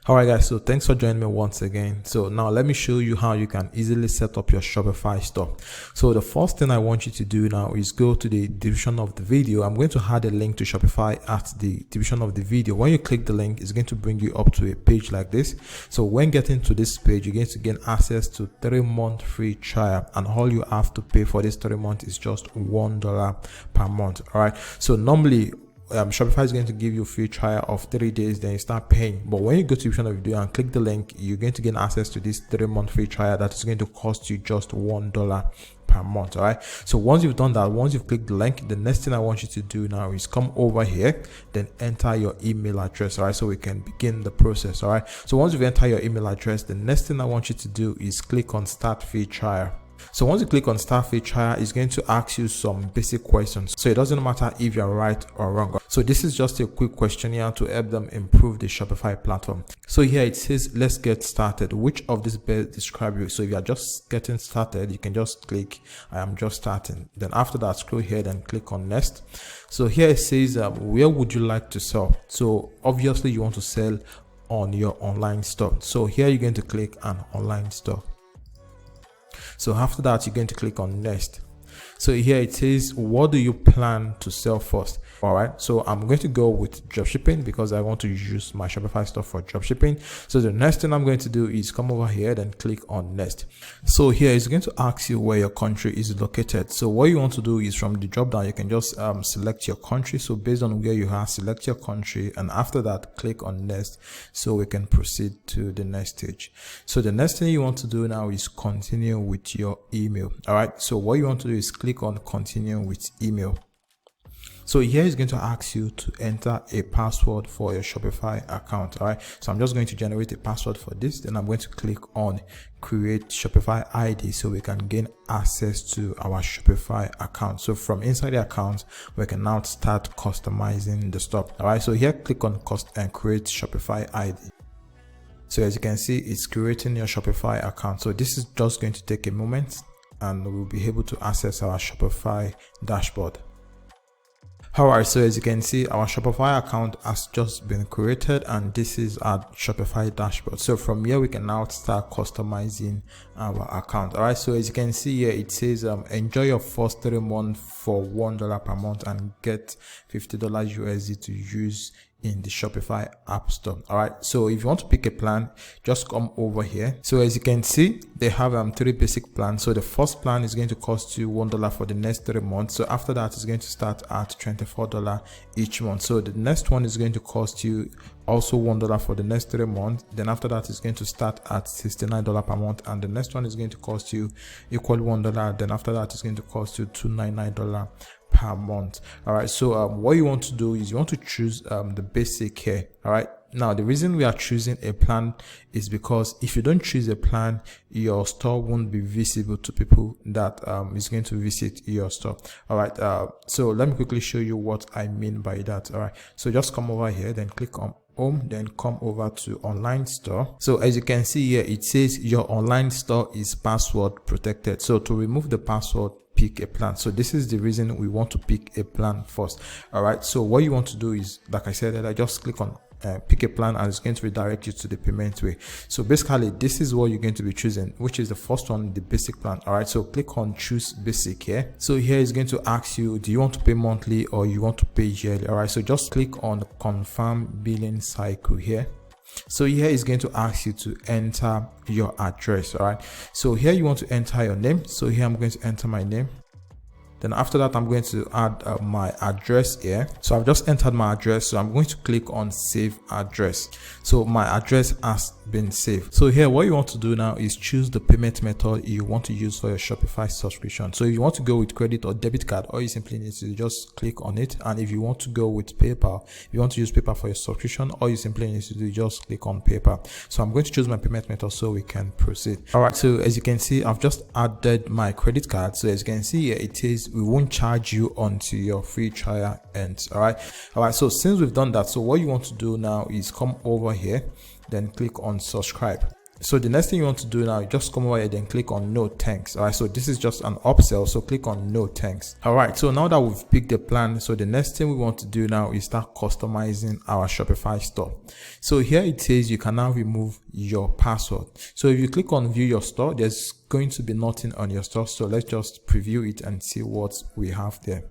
Alright guys, so thanks for joining me once again. So now let me show you how you can easily set up your Shopify store. So the first thing I want you to do now is go to the description of the video. I'm going to add a link to Shopify at the description of the video. When you click the link, it's going to bring you up to a page like this. So when getting to this page, you're going to gain access to 3-month free trial, and all you have to pay for this 3 months is just $1 per month. Alright, so normally Shopify is going to give you a free trial of 3 days, then you start paying. But when you go to the description of the video and click the link, you're going to gain access to this 3-month free trial that is going to cost you just $1 per month. All right, so once you've done that, once you've clicked the link, the next thing I want you to do now is come over here, then enter your email address. All right, so we can begin the process. All right, so once you've entered your email address, the next thing I want you to do is click on start free trial. So once you click on start free trial, it's going to ask you some basic questions. So it doesn't matter if you're right or wrong. So this is just a quick questionnaire to help them improve the Shopify platform. So here it says, let's get started. Which of these best describe you? So if you're just getting started, you can just click I am just starting. Then after that, scroll here and click on next. So here it says, where would you like to sell? So obviously you want to sell on your online store. So here you're going to click an online store. So after that, you're going to click on next. So here it says, what do you plan to sell first? All right, so I'm going to go with dropshipping because I want to use my Shopify store for dropshipping. So the next thing I'm going to do is come over here and click on next. So here it's going to ask you where your country is located. So what you want to do is from the drop down, you can just select your country. So based on where you are, select your country, and after that, click on next so we can proceed to the next stage. So the next thing you want to do now is continue with your email. All right, so what you want to do is click on continue with email. So here is going to ask you to enter a password for your Shopify account. All right, so I'm just going to generate a password for this. Then I'm going to click on create Shopify ID so we can gain access to our Shopify account. So from inside the account, we can now start customizing the store. All right, so here click on create Shopify ID. So as you can see, it's creating your Shopify account. So this is just going to take a moment, and we'll be able to access our Shopify dashboard. Alright, so as you can see, our Shopify account has just been created, and this is our Shopify dashboard. So from here, we can now start customizing our account. Alright, so as you can see here, it says enjoy your first 3 months for $1 per month and get $50 USD to use in the Shopify app store. All right, so if you want to pick a plan, just come over here. So as you can see, they have 3 basic plans. So the first plan is going to cost you $1 for the next 3 months. So after that, it's going to start at $24 each month. So the next one is going to cost you also $1 for the next 3 months. Then after that, it's going to start at $69 per month, and the next one is going to cost you equal $1. Then after that, it's going to cost you $299 per month. All right, so what you want to do is you want to choose the basic here. All right, now the reason we are choosing a plan is because if you don't choose a plan, your store won't be visible to people that is going to visit your store. All right, so let me quickly show you what I mean by that. All right, so just come over here, then click on home, then come over to online store. So as you can see here, it says your online store is password protected. So to remove the password, pick a plan. So this is the reason we want to pick a plan first. All right, so what you want to do is, like I said, I just click on pick a plan, and it's going to redirect you to the payment way. So basically, this is what you're going to be choosing, which is the first one, the basic plan. All right, so click on choose basic here. So here is going to ask you, do you want to pay monthly or you want to pay yearly? All right, so just click on confirm billing cycle here. So here is going to ask you to enter your address. All right, so here you want to enter your name. So here I'm going to enter my name. Then after that, I'm going to add my address here. So I've just entered my address. So I'm going to click on save address. So my address has been saved. So here, what you want to do now is choose the payment method you want to use for your Shopify subscription. So if you want to go with credit or debit card, all you simply need to just click on it. And if you want to go with PayPal, if you want to use PayPal for your subscription, all you simply need to do is just click on PayPal. So I'm going to choose my payment method so we can proceed. All right, so as you can see, I've just added my credit card. So as you can see here, it says we won't charge you until your free trial ends. All right, so since we've done that, so what you want to do now is come over here, then click on subscribe. So the next thing you want to do now, just come over here and click on no thanks. All right, so this is just an upsell, so click on no thanks. All right, so now that we've picked the plan, so the next thing we want to do now is start customizing our Shopify store. So here it says you can now remove your password. So if you click on view your store, there's going to be nothing on your store. So let's just preview it and see what we have there.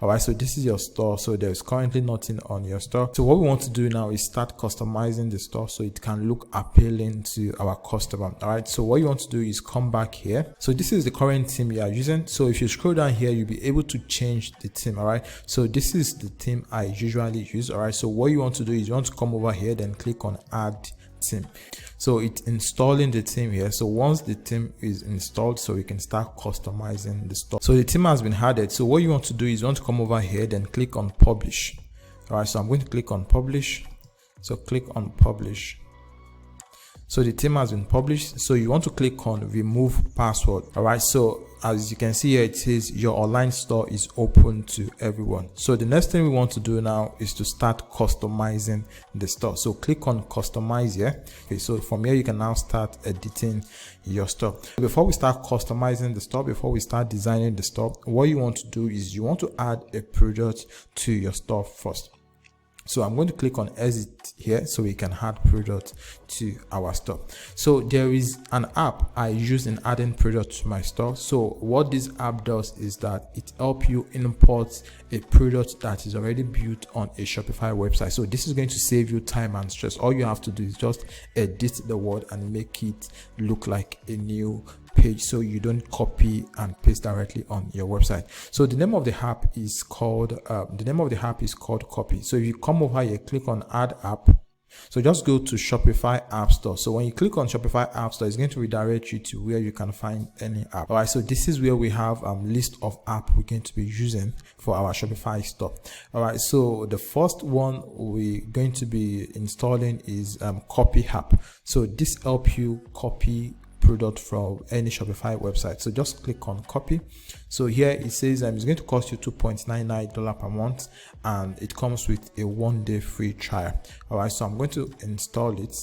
All right, so this is your store, so there's currently nothing on your store. So what we want to do now is start customizing the store so it can look appealing to our customer. All right, so what you want to do is come back here. So this is the current theme you are using. So if you scroll down here, you'll be able to change the theme. All right, so this is the theme I usually use. All right, so what you want to do is you want to come over here, then click on add theme. So it's installing the theme here. So once the theme is installed, so we can start customizing the store. So the theme has been added. So what you want to do is you want to come over here, then click on publish. All right, so I'm going to click on publish. So click on publish. So the theme has been published. So you want to click on remove password. All right, so as you can see here, it says your online store is open to everyone. So the next thing we want to do now is to start customizing the store. So click on customize here. Okay, so from here you can now start editing your store. Before we start customizing the store, before we start designing the store, what you want to do is you want to add a product to your store first. So I'm going to click on exit here so we can add product to our store. So there is an app I use in adding product to my store. So what this app does is that it helps you import a product that is already built on a Shopify website. So this is going to save you time and stress. All you have to do is just edit the word and make it look like a new page, so you don't copy and paste directly on your website. So the name of the app is called Copy. So if you come over here, click on add app. So just go to Shopify App Store. So when you click on Shopify App Store, it's going to redirect you to where you can find any app. All right, so this is where we have list of app we're going to be using for our Shopify store. All right, so the first one we're going to be installing is Copy app. So this helps you copy product from any Shopify website. So just click on copy. So here it says it's going to cost you $2.99 per month, and it comes with a 1-day free trial. All right, so I'm going to install it.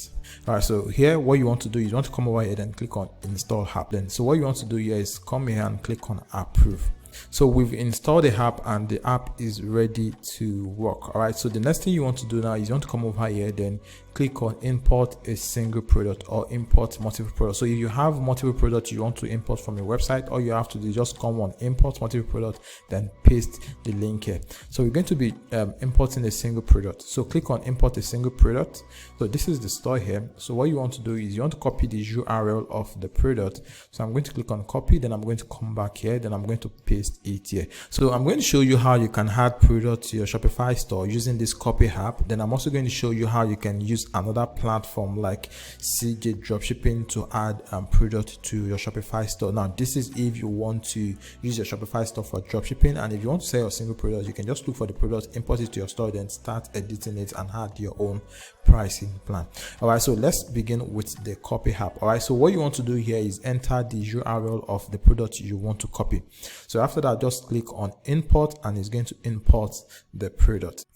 All right, so here what you want to do is you want to come over here and click on install app. Then so what you want to do here is come here and click on approve. So we've installed the app and the app is ready to work. All right, so the next thing you want to do now is you want to come over here, then click on import a single product or import multiple products. So if you have multiple products you want to import from your website, all you have to do is just come on import multiple product, then paste the link here. So we're going to be importing a single product. So click on import a single product. So this is the store here. So what you want to do is you want to copy the URL of the product. So I'm going to click on copy, then I'm going to come back here, then I'm going to paste it here. So I'm going to show you how you can add product to your Shopify store using this copy app. Then I'm also going to show you how you can use another platform like CJ Dropshipping to add product to your Shopify store. Now this is if you want to use your Shopify store for dropshipping, and if you want to sell a single product, you can just look for the product, import it to your store, then start editing it and add your own pricing plan. All right, so let's begin with the copy app. All right, so what you want to do here is enter the URL of the product you want to copy. So after that, just click on import and it's going to import the product.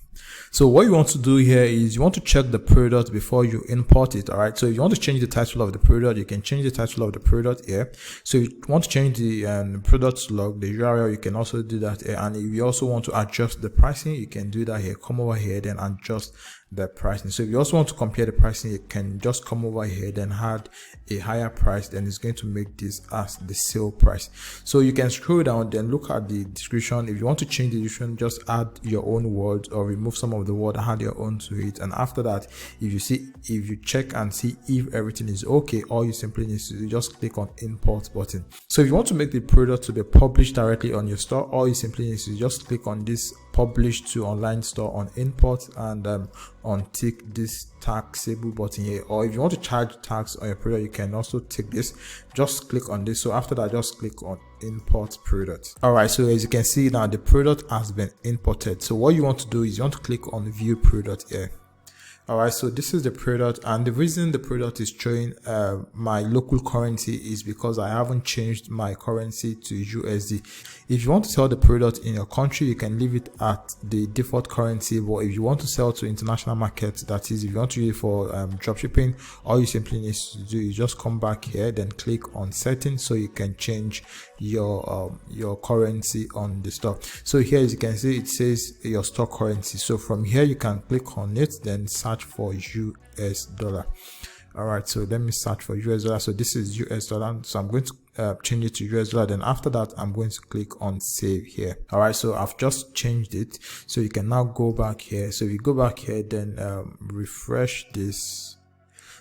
So what you want to do here is you want to check the product before you import it. All right, so if you want to change the title of the product, you can change the title of the product here. So if you want to change the product log, the URL, you can also do that here. And if you also want to adjust the pricing, you can do that here. Come over here, then adjust the pricing. So if you also want to compare the pricing, you can just come over here, then add a higher price, then it's going to make this as the sale price. So you can scroll down, then look at the description. If you want to change the description, just add your own words or remove some of the word, add your own to it. And after that, if you check and see if everything is okay, all you simply need to do, just click on import button. So if you want to make the product to be published directly on your store, all you simply need to just click on this publish to online store on import, and on tick this taxable button here. Or if you want to charge tax on your product, you can also tick this. Just click on this. So after that, just click on import product. All right, so as you can see now, the product has been imported. So what you want to do is you want to click on view product here. All right, so this is the product, and the reason the product is showing my local currency is because I haven't changed my currency to USD. If you want to sell the product in your country, you can leave it at the default currency, but if you want to sell to international markets, that is, if you want to use it for dropshipping, all you simply need to do is just come back here, then click on settings, so you can change your currency on the store. So here, as you can see, it says your store currency. So from here, you can click on it, then search for US dollar. All right, so let me search for US dollar. So this is US dollar, so I'm going to change it to US dollar. Then after that, I'm going to click on save here. All right, so I've just changed it, so you can now go back here. So if you go back here, then refresh this.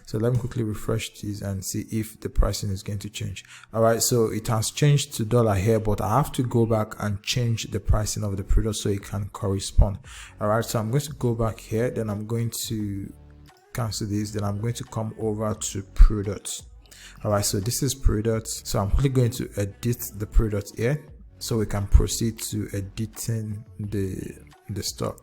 So let me quickly refresh this and see if the pricing is going to change. All right, so it has changed to dollar here, but I have to go back and change the pricing of the product so it can correspond. All right, so I'm going to go back here, then I'm going to cancel this, then I'm going to come over to products. All right, so this is products. So I'm quickly going to edit the product here, so we can proceed to editing the store.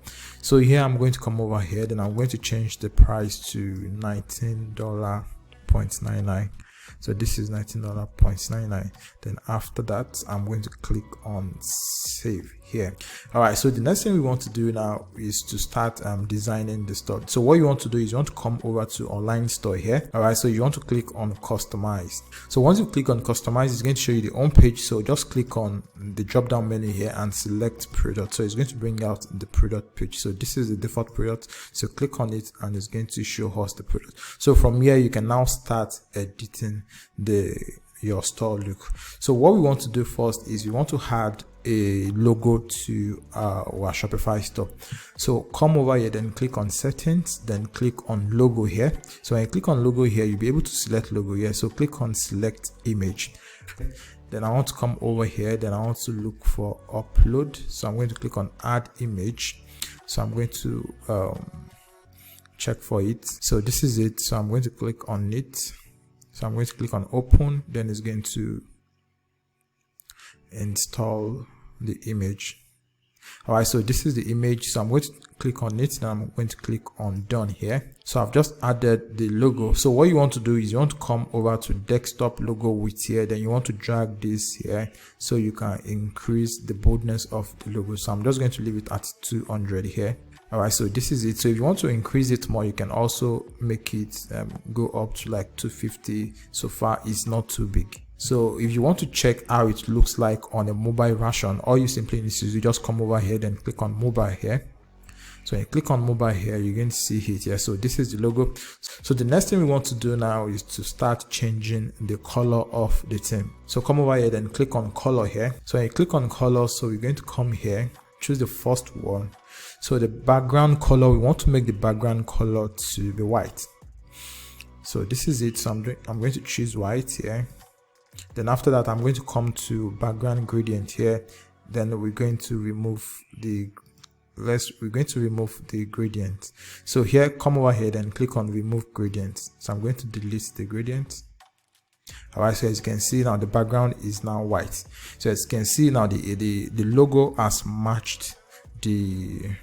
So here I'm going to come over here, then I'm going to change the price to $19.99. So this is $19.99. Then after that, I'm going to click on save here. All right, so the next thing we want to do now is to start designing the store. So what you want to do is you want to come over to online store here. All right, so you want to click on customize. So once you click on customize, it's going to show you the home page. So just click on the drop down menu here and select product. So it's going to bring out the product page. So this is the default product, so click on it and it's going to show us the product. So from here, you can now start editing your store look. So what we want to do first is we want to add a logo to our Shopify store. So come over here, then click on settings, then click on logo here. So when you click on logo here, you'll be able to select logo here. So click on select image. Then I want to come over here, then I want to look for upload. So I'm going to click on add image. So I'm going to check for it. So this is it. So I'm going to click on it. So I'm going to click on open, then it's going to install the image. All right, so this is the image. So I'm going to click on it, then I'm going to click on done here. So I've just added the logo. So what you want to do is you want to come over to desktop logo width here, then you want to drag this here so you can increase the boldness of the logo. So I'm just going to leave it at 200 here. All right, so this is it. So if you want to increase it more, you can also make it go up to like 250. So far it's not too big. So if you want to check how it looks like on a mobile version, all you simply need to do is just come over here, then click on mobile here. So when you click on mobile here, you're going to see it here. So this is the logo. So the next thing we want to do now is to start changing the color of the theme. So come over here, then click on color here. So when you click on color, so we're going to come here, choose the first one. So the background color, we want to make the background color to be white. So this is it. So I'm going to choose white here. Then after that, I'm going to come to background gradient here. Then we're going to remove the gradient. So here, come over here, then click on remove gradient. So I'm going to delete the gradient. All right, so as you can see now, the background is now white. So as you can see now, the logo has matched the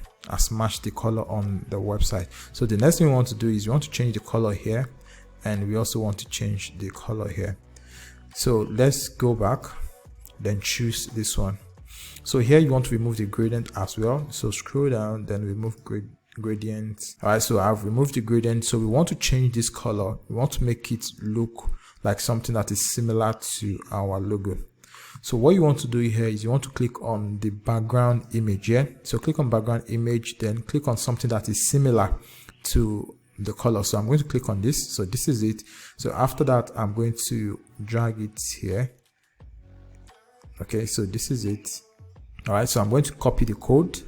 color on the website. So the next thing we want to do is we want to change the color here, and we also want to change the color here. So let's go back, then choose this one. So here you want to remove the gradient as well. So scroll down, then remove gradient. All right, so I've removed the gradient. So we want to change this color. We want to make it look like something that is similar to our logo. So what you want to do here is you want to click on the background image here. So click on background image, then click on something that is similar to the color. So I'm going to click on this. So this is it. So after that, I'm going to drag it here. Okay, so this is it. All right, so I'm going to copy the code.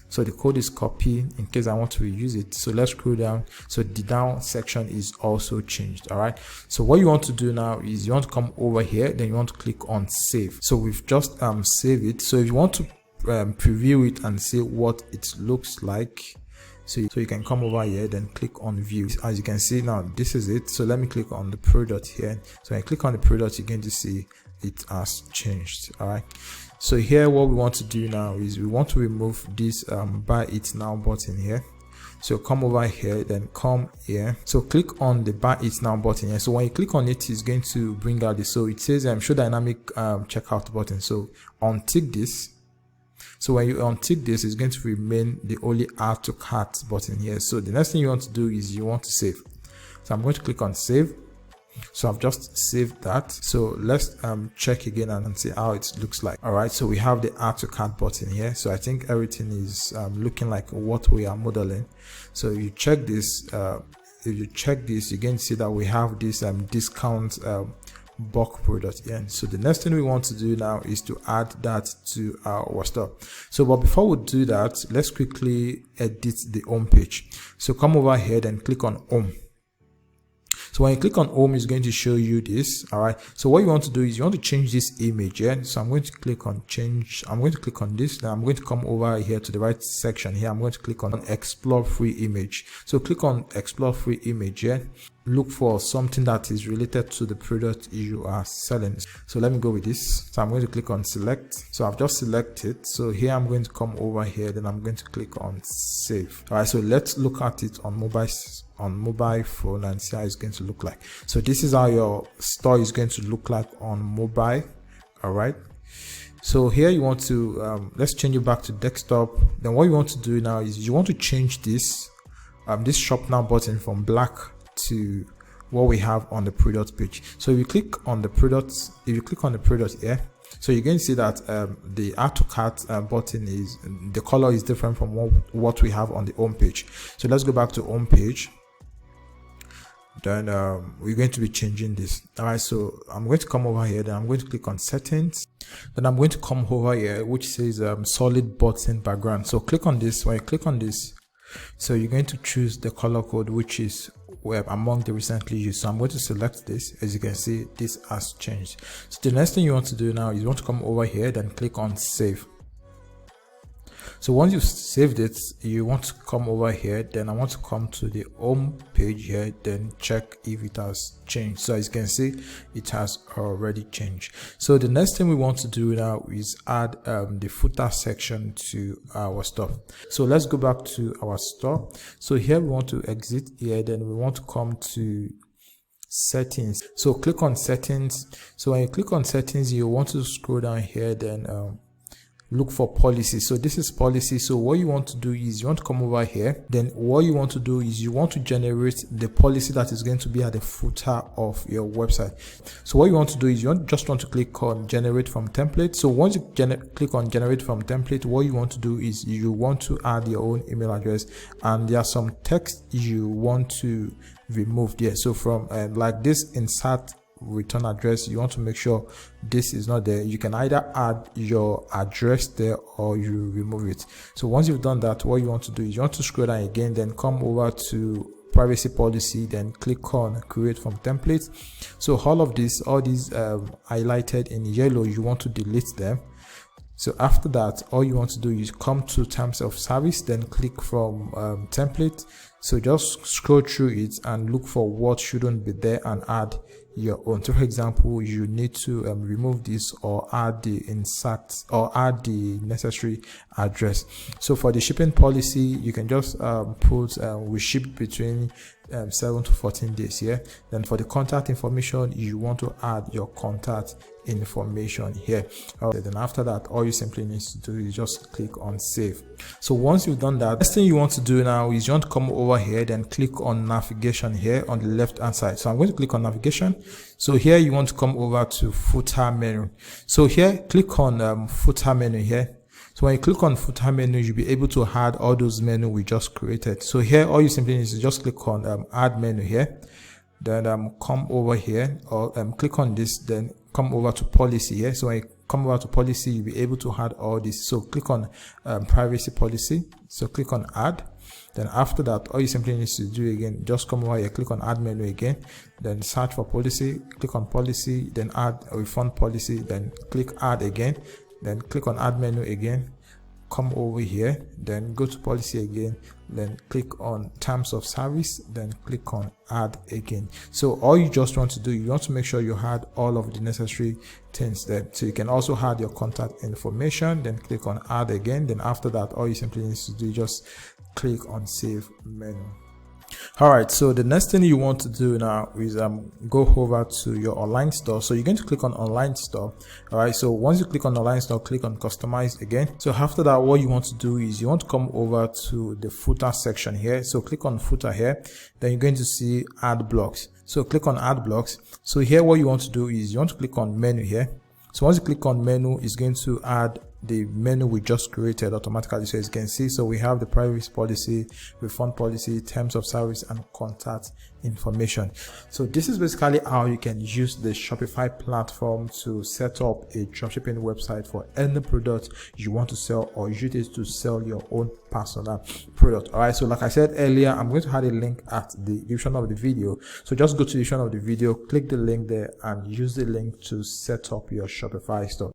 So the code is copied in case I want to reuse it. So let's scroll down. So the down section is also changed. All right, so what you want to do now is you want to come over here, then you want to click on save. So we've just saved it. So if you want to preview it and see what it looks like, so you can come over here, then click on view. As you can see now, this is it. So let me click on the product here. So when I click on the product, you're going to see it has changed. All right, so here what we want to do now is we want to remove this buy it now button here. So come over here, then come here. So click on the buy it now button here. So when you click on it, it's going to bring out this. So it says show dynamic checkout button. So untick this. So when you untick this, it's going to remain the only add to cart button here. So the next thing you want to do is you want to save. So I'm going to click on save. So I've just saved that. So let's check again and see how it looks like. All right, so we have the add to cart button here. So I think everything is looking like what we are modeling. So you check this, if you check this, you're going to see that we have this discount bulk product here. So the next thing we want to do now is to add that to our store. So but before we do that, let's quickly edit the home page. So come over here and click on home. So when you click on home, it's going to show you this. All right, so what you want to do is you want to change this image. Yeah, so I'm going to click on change. I'm going to click on this. Now I'm going to come over here to the right section here. I'm going to click on explore free image. So click on explore free image here. Look for something that is related to the product you are selling. So let me go with this. So I'm going to click on select. So I've just selected. So here I'm going to come over here, then I'm going to click on save. All right, so let's look at it on mobile phone and see how it's going to look like. So this is how your store is going to look like on mobile. All right, so here you want to let's change it back to desktop. Then what you want to do now is you want to change this this shop now button from black to what we have on the product page. So if you click on the products, if you click on the product here, so you're going to see that the add to cart button is, the color is different from what we have on the home page. So let's go back to home page. Then we're going to be changing this. All right, so I'm going to come over here, then I'm going to click on settings, then I'm going to come over here which says solid button background. So click on this. When you click on this, so you're going to choose the color code which is among the recently used. So I'm going to select this. As you can see, this has changed. So the next thing you want to do now is you want to come over here, then click on save. So once you've saved it, you want to come over here, then I want to come to the home page here, then check if it has changed. So as you can see, it has already changed. So the next thing we want to do now is add the footer section to our store. So let's go back to our store. So here we want to exit here, then we want to come to settings. So click on settings. So when you click on settings, you want to scroll down here, then look for policy. So this is policy. So what you want to do is you want to come over here, then what you want to do is you want to generate the policy that is going to be at the footer of your website. So what you want to do is you just want to click on generate from template. So once you click on generate from template, what you want to do is you want to add your own email address, and there are some text you want to remove there. So from like this insert return address, you want to make sure this is not there. You can either add your address there or you remove it. So once you've done that, what you want to do is you want to scroll down again, then come over to privacy policy, then click on create from template. So all these highlighted in yellow, you want to delete them. So after that, all you want to do is come to terms of service, then click from template. So just scroll through it and look for what shouldn't be there and add your own. So for example, you need to remove this or add the insert or add the necessary address. So for the shipping policy, you can just put we ship between 7 to 14 days here. Then for the contact information, you want to add your contact information here. Then after that, all you simply need to do is just click on save. So once you've done that, next thing you want to do now is you want to come over here, then click on navigation here on the left hand side. So I'm going to click on navigation. So here you want to come over to footer menu. So here click on footer menu here. So when you click on footer menu, you'll be able to add all those menus we just created. So here all you simply need to just click on add menu here, then come over here or click on this, then come over to policy here. So when you come over to policy, you'll be able to add all this. So click on privacy policy. So click on add. Then after that, all you simply need to do again, just come over here, click on add menu again, then search for policy, click on policy, then add a refund policy, then click add again, then click on add menu again, come over here, then go to policy again, then click on terms of service, then click on add again. So all you just want to do, you want to make sure you had all of the necessary things there. So you can also add your contact information, then click on add again. Then after that, all you simply need to do is just click on save menu. All right, so the next thing you want to do now is go over to your online store. So you're going to click on online store. All right, so once you click on online store, click on customize again. So after that, what you want to do is you want to come over to the footer section here. So click on footer here, then you're going to see add blocks. So click on add blocks. So here what you want to do is you want to click on menu here. So once you click on menu, it's going to add the menu we just created automatically. So as you can see, so we have the privacy policy, refund policy, terms of service, and contact information. So this is basically how you can use the Shopify platform to set up a dropshipping website for any product you want to sell, or use it to sell your own personal product. All right, so like I said earlier, I'm going to add a link at the description of the video. So just go to the description of the video, click the link there, and use the link to set up your Shopify store.